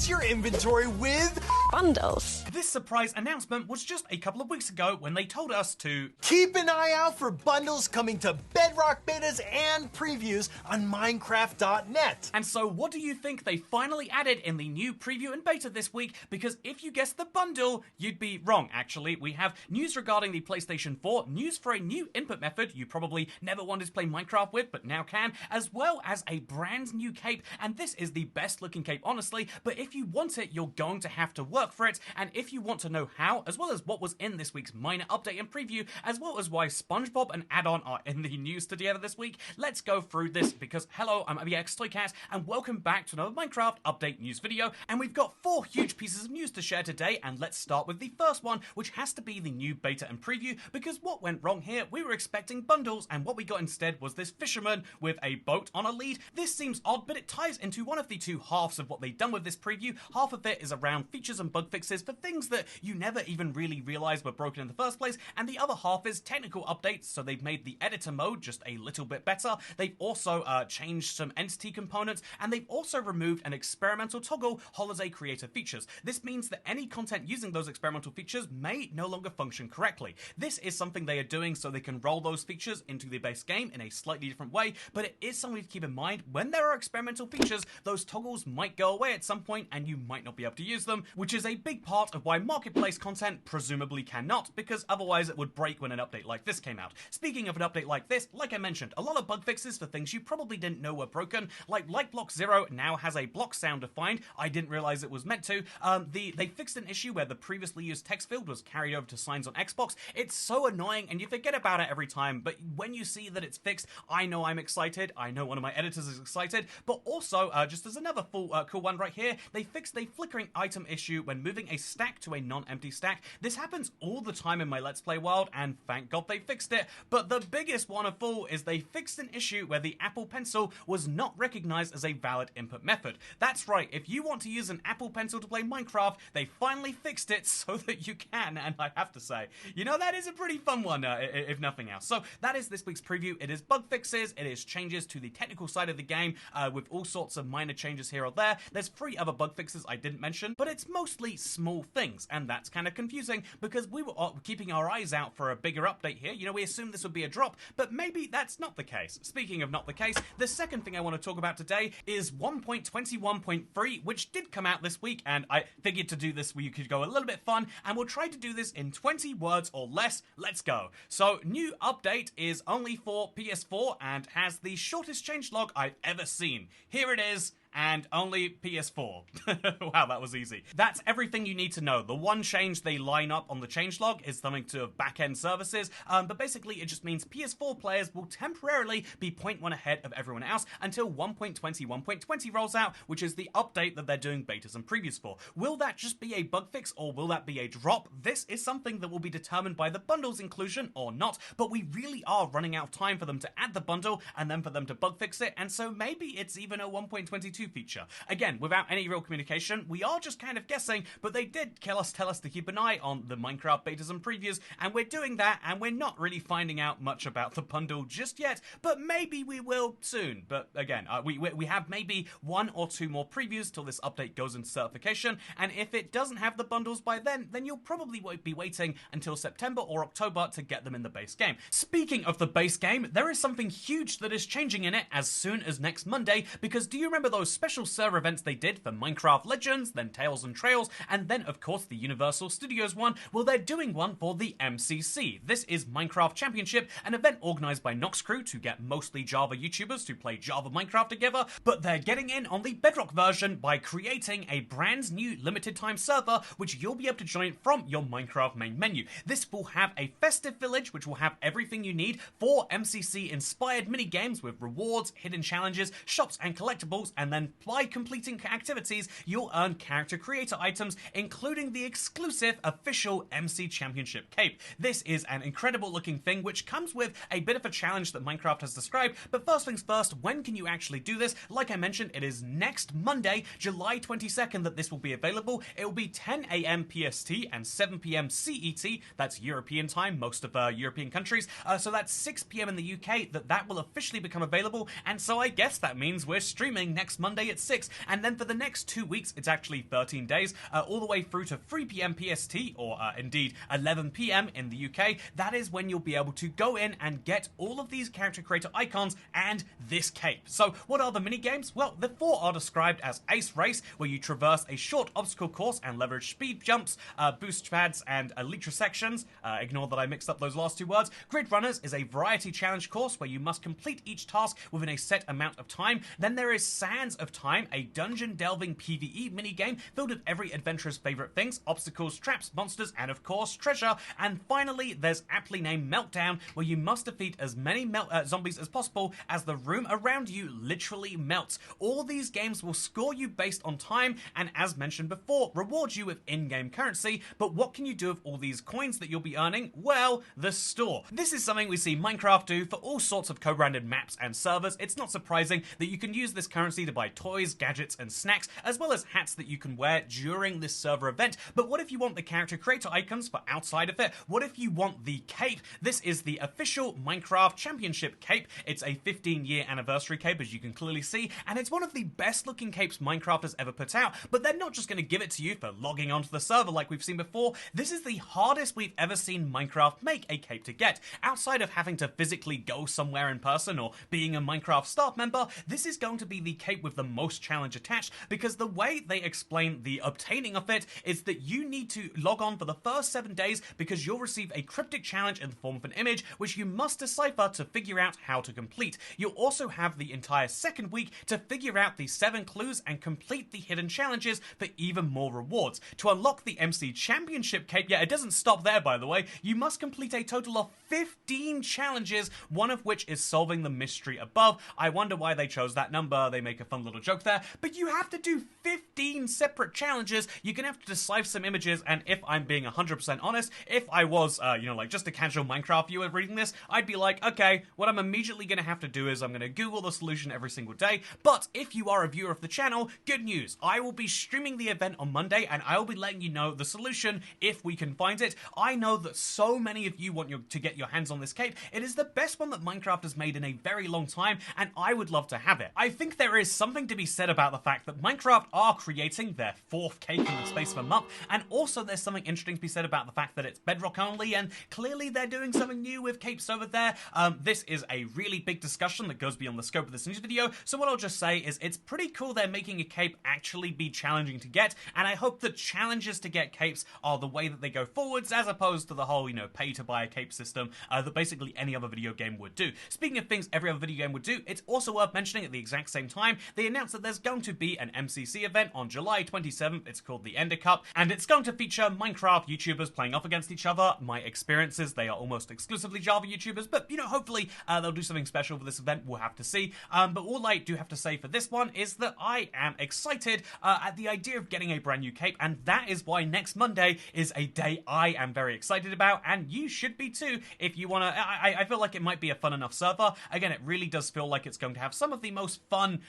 organize your inventory with bundles. This surprise announcement was just a couple of weeks ago when they told us to keep an eye out for bundles coming to Bedrock betas and previews on Minecraft.net. And so what do you think they finally added in the new preview and beta this week? Because if you guessed the bundle, you'd be wrong, actually. We have news regarding the PlayStation 4, news for a new input method you probably never wanted to play Minecraft with, but now can, as well as a brand new cape. And this is the best looking cape, honestly, but if you want it, you're going to have to work for it. And if you want to know how, as well as what was in this week's minor update and preview, as well as why SpongeBob and Add-on are in the news together this week, let's go through this, because hello, I'm ABXToyCat, and welcome back to another Minecraft update news video. And we've got 4 huge pieces of news to share today, and let's start with the first one, which has to be the new beta and preview, because what went wrong here, we were expecting bundles, and what we got instead was this fisherman with a boat on a lead. This seems odd, but it ties into one of the 2 halves of what they've done with this preview. Half of it is around features and bug fixes for things that you never even really realized were broken in the first place, and the other half is technical updates, so they've made the editor mode just a little bit better. They've also changed some entity components, and they've also removed an experimental toggle holiday creator features. This means that any content using those experimental features may no longer function correctly. This is something they are doing so they can roll those features into the base game in a slightly different way, but it is something to keep in mind. When there are experimental features, those toggles might go away at some point and you might not be able to use them, which is a big part of why marketplace content presumably cannot, because otherwise it would break when an update like this came out. Speaking of an update like this, like I mentioned, a lot of bug fixes for things you probably didn't know were broken, like Block 0 now has a block sound defined. I didn't realize it was meant to. They fixed an issue where the previously used text field was carried over to signs on Xbox. It's so annoying and you forget about it every time, but when you see that it's fixed, I know I'm excited. I know one of my editors is excited, but also, just as another cool one right here, they fixed a flickering item issue when moving a stack to a non-empty stack. This happens all the time in my Let's Play world, and thank God they fixed it. But the biggest one of all is they fixed an issue where the Apple Pencil was not recognized as a valid input method. That's right, if you want to use an Apple Pencil to play Minecraft, they finally fixed it so that you can, and I have to say, you know, that is a pretty fun one, if nothing else. So that is this week's preview. It is bug fixes, it is changes to the technical side of the game, with all sorts of minor changes here or there. There's 3 other bug fixes I didn't mention, but it's mostly small things, and that's kind of confusing because we were keeping our eyes out for a bigger update here. You know, we assumed this would be a drop, but maybe that's not the case. Speaking of not the case, the second thing I want to talk about today is 1.21.3, which did come out this week, and I figured to do this we could go a little bit fun, and we'll try to do this in 20 words or less. Let's go. So, new update is only for PS4 and has the shortest changelog I've ever seen. Here it is. And only PS4. Wow, that was easy. That's everything you need to know. The one change they line up on the changelog is something to back-end services, but basically it just means PS4 players will temporarily be 0.1 ahead of everyone else until 1.20 rolls out, which is the update that they're doing betas and previews for. Will that just be a bug fix or will that be a drop? This is something that will be determined by the bundle's inclusion or not, but we really are running out of time for them to add the bundle and then for them to bug fix it, and so maybe it's even a 1.22 feature. Again, without any real communication, we are just kind of guessing, but they did tell us to keep an eye on the Minecraft betas and previews, and we're doing that, and we're not really finding out much about the bundle just yet, but maybe we will soon. But again, we have maybe 1 or 2 more previews till this update goes into certification, and if it doesn't have the bundles by then you'll probably be waiting until September or October to get them in the base game. Speaking of the base game, there is something huge that is changing in it as soon as next Monday, because do you remember those special server events they did for Minecraft Legends, then Tales and Trails, and then of course the Universal Studios one? Well, they're doing one for the MCC. This is Minecraft Championship, an event organized by Nox Crew to get mostly Java YouTubers to play Java Minecraft together, but they're getting in on the Bedrock version by creating a brand new limited time server which you'll be able to join from your Minecraft main menu. This will have a festive village which will have everything you need for MCC inspired mini games with rewards, hidden challenges, shops and collectibles, and then by completing activities, you'll earn character creator items, including the exclusive official MC Championship cape. This is an incredible looking thing which comes with a bit of a challenge that Minecraft has described, but first things first, when can you actually do this? Like I mentioned, it is next Monday, July 22nd, that this will be available. It will be 10 AM PST and 7 PM CET, that's European time, most of European countries, so that's 6 PM in the UK that will officially become available, and so I guess that means we're streaming next Monday Monday at 6, and then for the next 2 weeks, it's actually 13 days, all the way through to 3 p.m. PST, or indeed 11 p.m. in the UK. That is when you'll be able to go in and get all of these character creator icons and this cape. So what are the mini games? Well, the 4 are described as Ace Race, where you traverse a short obstacle course and leverage speed jumps, boost pads, and elytra sections. Ignore that I mixed up those last 2 words. Grid Runners is a variety challenge course where you must complete each task within a set amount of time. Then there is Sands of Time, a dungeon delving PvE minigame filled with every adventurer's favorite things: obstacles, traps, monsters, and of course treasure. And finally, there's aptly named Meltdown, where you must defeat as many zombies as possible as the room around you literally melts. All these games will score you based on time, and as mentioned before, reward you with in-game currency. But what can you do with all these coins that you'll be earning? Well, the store. This is something we see Minecraft do for all sorts of co-branded maps and servers. It's not surprising that you can use this currency to buy toys, gadgets, and snacks, as well as hats that you can wear during this server event. But what if you want the character creator icons for outside of it? What if you want the cape? This is the official Minecraft Championship cape. It's a 15-year anniversary cape, as you can clearly see, and it's one of the best looking capes Minecraft has ever put out. But they're not just going to give it to you for logging onto the server like we've seen before. This is the hardest we've ever seen Minecraft make a cape to get. Outside of having to physically go somewhere in person or being a Minecraft staff member, this is going to be the cape with the most challenge attached, because the way they explain the obtaining of it is that you need to log on for the first 7 days, because you'll receive a cryptic challenge in the form of an image which you must decipher to figure out how to complete. You'll also have the entire second week to figure out the 7 clues and complete the hidden challenges for even more rewards. To unlock the MC Championship cape, yeah, it doesn't stop there, by the way. You must complete a total of 15 challenges, one of which is solving the mystery above. I wonder why they chose that number. They make a fun little joke there, but you have to do 15 separate challenges. You're gonna have to decipher some images, and if I'm being 100% honest, if I was, like just a casual Minecraft viewer reading this, I'd be like, okay, what I'm immediately gonna have to do is I'm gonna Google the solution every single day. But if you are a viewer of the channel, good news. I will be streaming the event on Monday, and I will be letting you know the solution if we can find it. I know that so many of you want to get your hands on this cape. It is the best one that Minecraft has made in a very long time, and I would love to have it. I think there is something to be said about the fact that Minecraft are creating their 4th cape in the space of a month, and also there's something interesting to be said about the fact that it's Bedrock only, and clearly they're doing something new with capes over there. This is a really big discussion that goes beyond the scope of this news video, so what I'll just say is it's pretty cool they're making a cape actually be challenging to get, and I hope that challenges to get capes are the way that they go forwards, as opposed to the whole, pay to buy a cape system that basically any other video game would do. Speaking of things every other video game would do, it's also worth mentioning at the exact same time, they announced that there's going to be an MCC event on July 27th. It's called the Ender Cup, and it's going to feature Minecraft YouTubers playing off against each other. My experiences, they are almost exclusively Java YouTubers, but, hopefully they'll do something special for this event. We'll have to see. But all I do have to say for this one is that I am excited at the idea of getting a brand new cape, and that is why next Monday is a day I am very excited about, and you should be too if you want to. I feel like it might be a fun enough server. Again, it really does feel like it's going to have some of the most fun,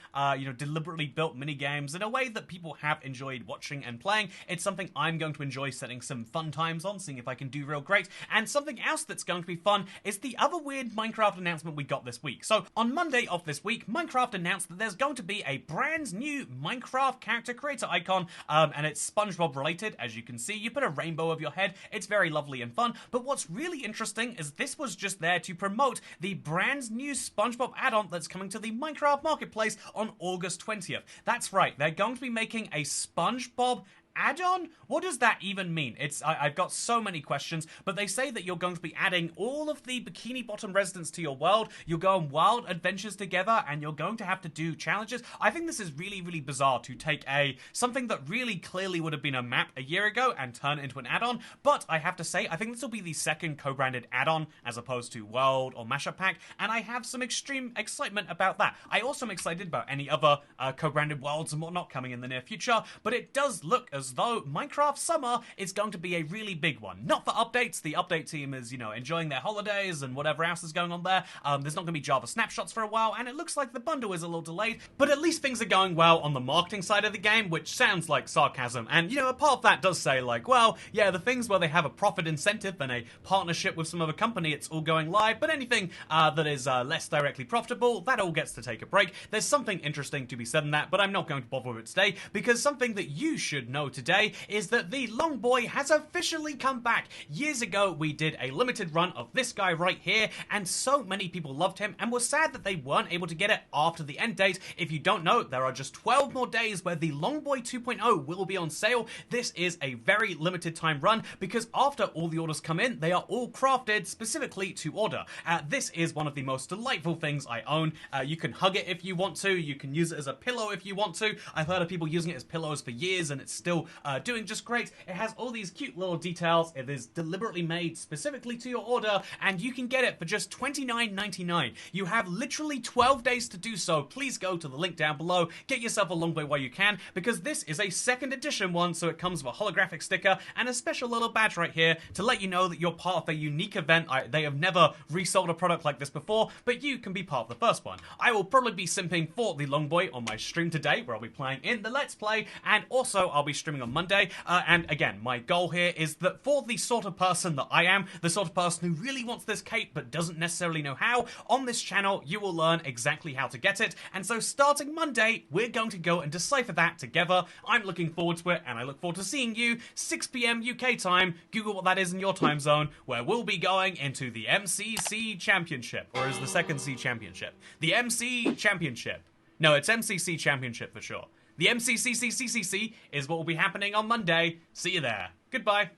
deliberately built mini games in a way that people have enjoyed watching and playing. It's something I'm going to enjoy setting some fun times on, seeing if I can do real great. And something else that's going to be fun is the other weird Minecraft announcement we got this week. So on Monday of this week, Minecraft announced that there's going to be a brand new Minecraft character creator icon, and it's SpongeBob related. As you can see, you put a rainbow of your head. It's very lovely and fun. But what's really interesting is this was just there to promote the brand new SpongeBob add-on that's coming to the Minecraft Marketplace on August 20th. That's right, they're going to be making a SpongeBob add-on? What does that even mean? I've got so many questions, but they say that you're going to be adding all of the Bikini Bottom residents to your world. You'll go on wild adventures together, and you're going to have to do challenges. I think this is really, really bizarre to take something that really clearly would have been a map a year ago and turn it into an add-on, but I have to say, I think this will be the second co-branded add-on as opposed to World or Mashup Pack, and I have some extreme excitement about that. I also am excited about any other co-branded worlds and whatnot coming in the near future, but it does look as as though Minecraft Summer is going to be a really big one. Not for updates. The update team is, enjoying their holidays and whatever else is going on there. There's not going to be Java snapshots for a while, and it looks like the bundle is a little delayed, but at least things are going well on the marketing side of the game, which sounds like sarcasm. And, a part of that does say, like, well, yeah, the things where they have a profit incentive and a partnership with some other company, it's all going live, but anything that is less directly profitable, that all gets to take a break. There's something interesting to be said in that, but I'm not going to bother with it today, because something that you should know today is that the Long Boy has officially come back. Years ago, we did a limited run of this guy right here, and so many people loved him and were sad that they weren't able to get it after the end date. If you don't know, there are just 12 more days where the Long Boy 2.0 will be on sale. This is a very limited time run, because after all the orders come in, they are all crafted specifically to order. This is one of the most delightful things I own. You can hug it if you want to, you can use it as a pillow if you want to. I've heard of people using it as pillows for years and it's still doing just great. It has all these cute little details. It is deliberately made specifically to your order, and you can get it for just $29.99. You have literally 12 days to do so. Please go to the link down below, get yourself a Long Boy while you can, because this is a second edition one, so it comes with a holographic sticker and a special little badge right here to let you know that you're part of a unique event. They have never resold a product like this before, but you can be part of the first one. I will probably be simping for the Long Boy on my stream today, where I'll be playing in the Let's Play, and also I'll be streaming on Monday. And again, my goal here is that for the sort of person that I am, the sort of person who really wants this cape but doesn't necessarily know how, on this channel you will learn exactly how to get it. And so starting Monday, we're going to go and decipher that together. I'm looking forward to it, and I look forward to seeing you 6 p.m. UK time. Google what that is in your time zone, where we'll be going into the MCC Championship, or is the second C Championship? The MC Championship. No, it's MCC Championship for sure. The MCCCCCC is what will be happening on Monday. See you there. Goodbye.